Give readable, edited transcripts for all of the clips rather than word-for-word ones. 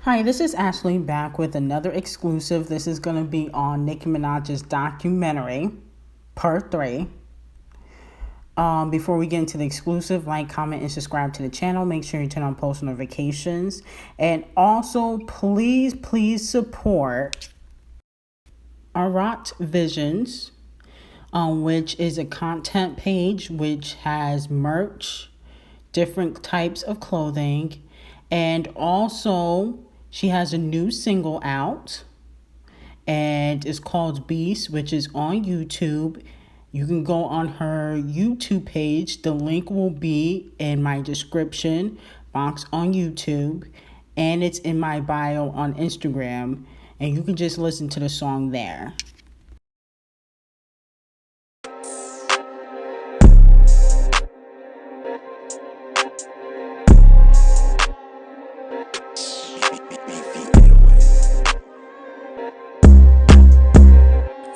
Hi, this is Ashley back with another exclusive. This is going to be on Nicki Minaj's documentary, part 3. Before we get into the exclusive, like, comment, and subscribe to the channel. Make sure you turn on post notifications. And also, please support Arat Visions, which is a content page which has merch, different types of clothing, and also she has a new single out, and it's called Beast, which is on YouTube. You can go on her YouTube page. The link will be in my description box on YouTube, and it's in my bio on Instagram, and you can just listen to the song there.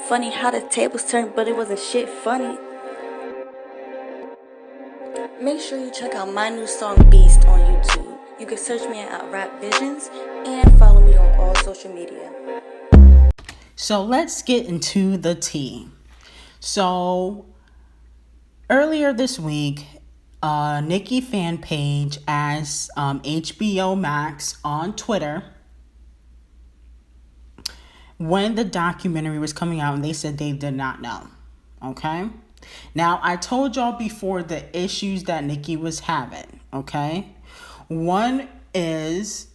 Funny how the tables turned, but it wasn't shit funny. Make sure you check out my new song Beast on YouTube. You can search me at Rap Visions and follow me on all social media. So let's get into the tea. So earlier this week, Nicki fan page asked HBO Max on Twitter when the documentary was coming out, and they said they did not know. Okay? Now, I told y'all before the issues that Nicki was having. Okay? One is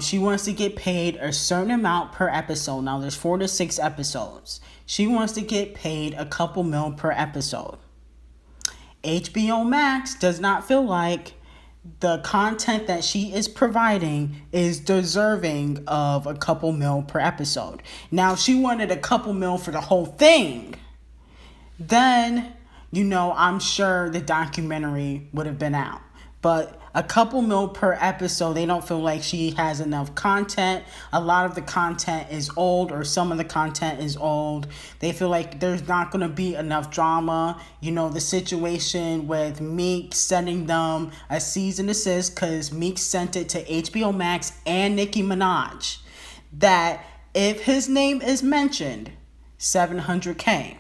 she wants to get paid a certain amount per episode. Now, there's 4 to 6 episodes. She wants to get paid a couple mil per episode. HBO Max does not feel like the content that she is providing is deserving of a couple mil per episode. Now, if she wanted a couple mil for the whole thing, then, I'm sure the documentary would have been out. But a couple mil per episode, they don't feel like she has enough content. A lot of the content is old, or some of the content is old. They feel like there's not going to be enough drama. The situation with Meek sending them a cease and desist, because Meek sent it to HBO Max and Nicki Minaj, that if his name is mentioned, $700K.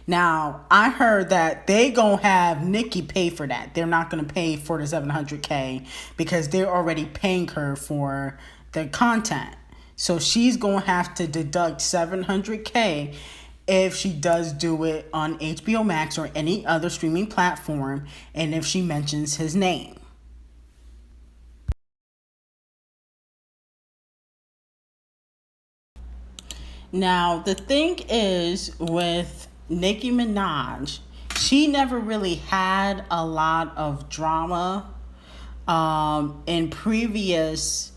Now, I heard that they gonna have Nicki pay for that. They're not gonna pay for the $700K because they're already paying her for the content. So she's gonna have to deduct $700K if she does do it on HBO Max or any other streaming platform, and if she mentions his name. Now, the thing is with Nicki Minaj, she never really had a lot of drama in previous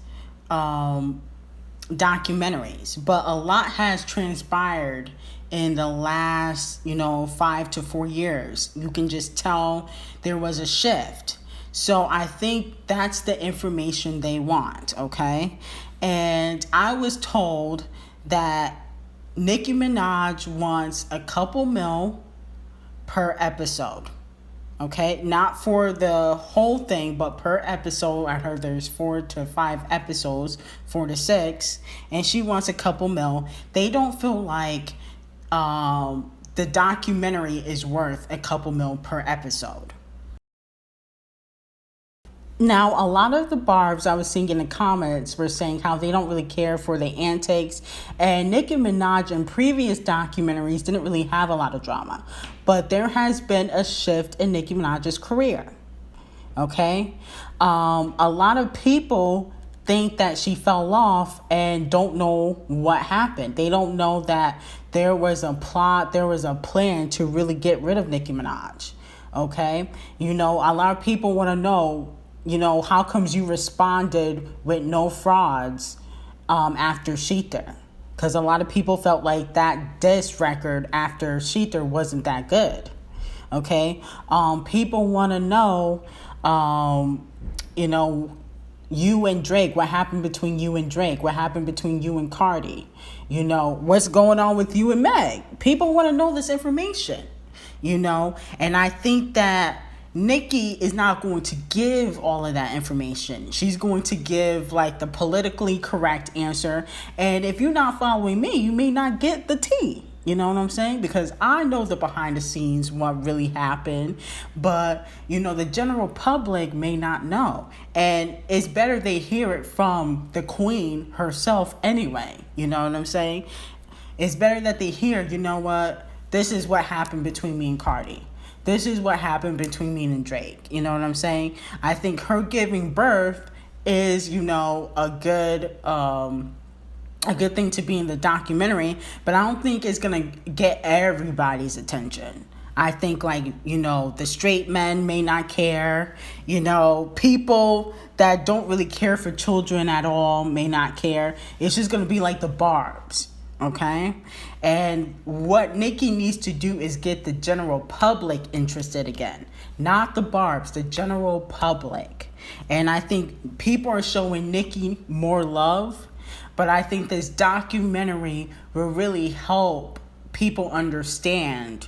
documentaries, but a lot has transpired in the last 5 to 4 years. You can just tell there was a shift. So I think that's the information they want. Okay, and I was told that Nicki Minaj wants a couple mil per episode. Okay, not for the whole thing, but per episode. I heard there's 4 to 5 episodes, 4 to 6, and she wants a couple mil. They don't feel like the documentary is worth a couple mil per episode. Now, a lot of the barbs I was seeing in the comments were saying how they don't really care for the antics. And Nicki Minaj in previous documentaries didn't really have a lot of drama. But there has been a shift in Nicki Minaj's career. Okay? A lot of people think that she fell off and don't know what happened. They don't know that there was a plot, there was a plan to really get rid of Nicki Minaj. Okay? A lot of people want to know, how comes you responded with no frauds after Sheether? Because a lot of people felt like that diss record after Sheether wasn't that good. Okay? People want to know, you and Drake, what happened between you and Drake? What happened between you and Cardi? What's going on with you and Meg? People want to know this information, and I think that Nicki is not going to give all of that information. She's going to give like the politically correct answer. And if you're not following me, you may not get the tea. You know what I'm saying? Because I know the behind the scenes, what really happened. But, the general public may not know. And it's better they hear it from the queen herself anyway. You know what I'm saying? It's better that they hear, this is what happened between me and Cardi. This is what happened between me and Drake. You know what I'm saying? I think her giving birth is, a good thing to be in the documentary, but I don't think it's gonna get everybody's attention. I think the straight men may not care, people that don't really care for children at all may not care. It's just gonna be like the Barbs, okay? And what Nicki needs to do is get the general public interested again, not the Barbs, the general public. And I think people are showing Nicki more love. But I think this documentary will really help people understand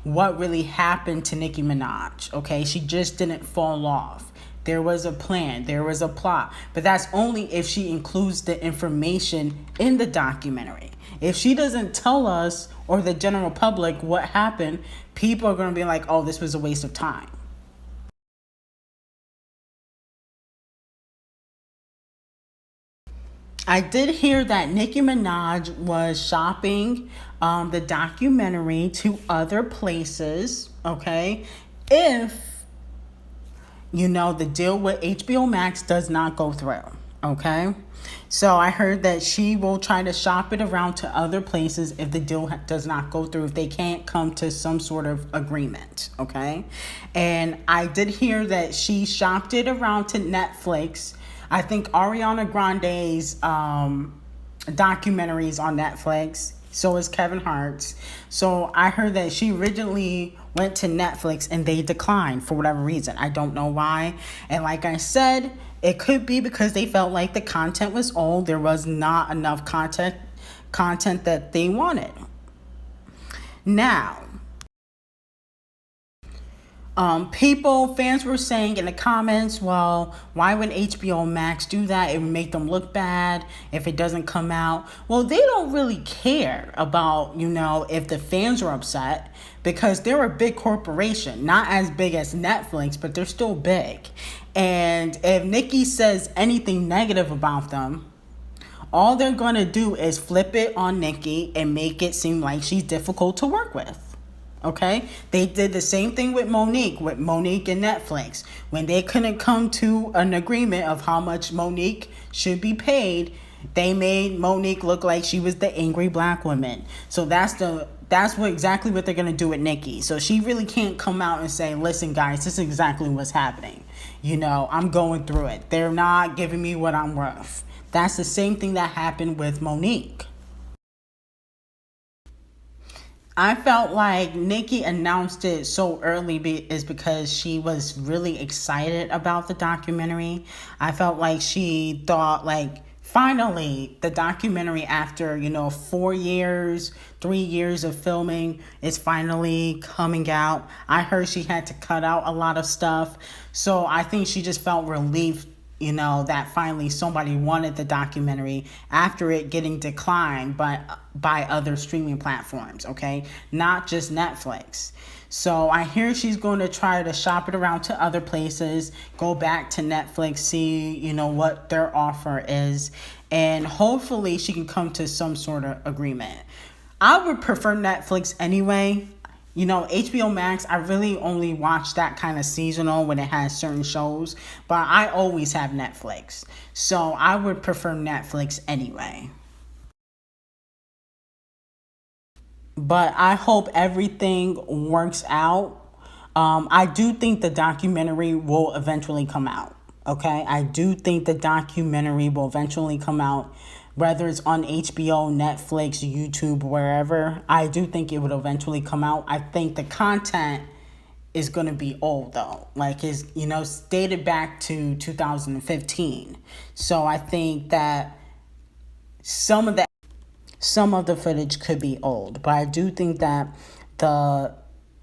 what really happened to Nicki Minaj, okay? She just didn't fall off. There was a plan. There was a plot. But that's only if she includes the information in the documentary. If she doesn't tell us or the general public what happened, people are going to be like, oh, this was a waste of time. I did hear that Nicki Minaj was shopping the documentary to other places, okay? If, the deal with HBO Max does not go through, okay? So I heard that she will try to shop it around to other places if the deal does not go through, if they can't come to some sort of agreement, okay? And I did hear that she shopped it around to Netflix. I think Ariana Grande's documentaries on Netflix. So is Kevin Hart's. So I heard that she originally went to Netflix and they declined for whatever reason. I don't know why. And like I said, it could be because they felt like the content was old. There was not enough content that they wanted. Now, fans were saying in the comments, well, why would HBO Max do that? It would make them look bad if it doesn't come out. Well, they don't really care about, if the fans are upset because they're a big corporation, not as big as Netflix, but they're still big. And if Nicki says anything negative about them, all they're going to do is flip it on Nicki and make it seem like she's difficult to work with. Okay, they did the same thing with Monique and Netflix. When they couldn't come to an agreement of how much Monique should be paid, they made Monique look like she was the angry black woman. So that's exactly what they're gonna do with Nicki. So she really can't come out and say, "Listen, guys, this is exactly what's happening. I'm going through it. They're not giving me what I'm worth." That's the same thing that happened with Monique. I felt like Nicki announced it so early is because she was really excited about the documentary. I felt like she thought finally the documentary after 3 years of filming is finally coming out. I heard she had to cut out a lot of stuff. So I think she just felt relieved that finally somebody wanted the documentary after it getting declined by other streaming platforms, okay? Not just Netflix. So I hear she's going to try to shop it around to other places, go back to Netflix, see, what their offer is, and hopefully she can come to some sort of agreement. I would prefer Netflix anyway. HBO Max, I really only watch that kind of seasonal when it has certain shows, but I always have Netflix. So I would prefer Netflix anyway. But I hope everything works out. I do think the documentary will eventually come out. Okay? I do think the documentary will eventually come out. Whether it's on HBO, Netflix, YouTube, wherever, I do think it would eventually come out. I think the content is going to be old, though. It's, dated back to 2015. So I think that some of the footage could be old. But I do think that the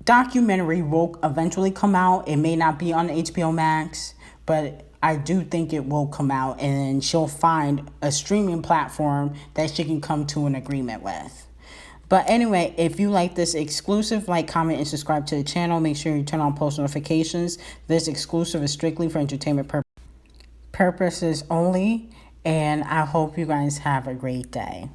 documentary will eventually come out. It may not be on HBO Max, but I do think it will come out, and she'll find a streaming platform that she can come to an agreement with. But anyway, if you like this exclusive, like, comment, and subscribe to the channel. Make sure you turn on post notifications. This exclusive is strictly for entertainment purposes only, and I hope you guys have a great day.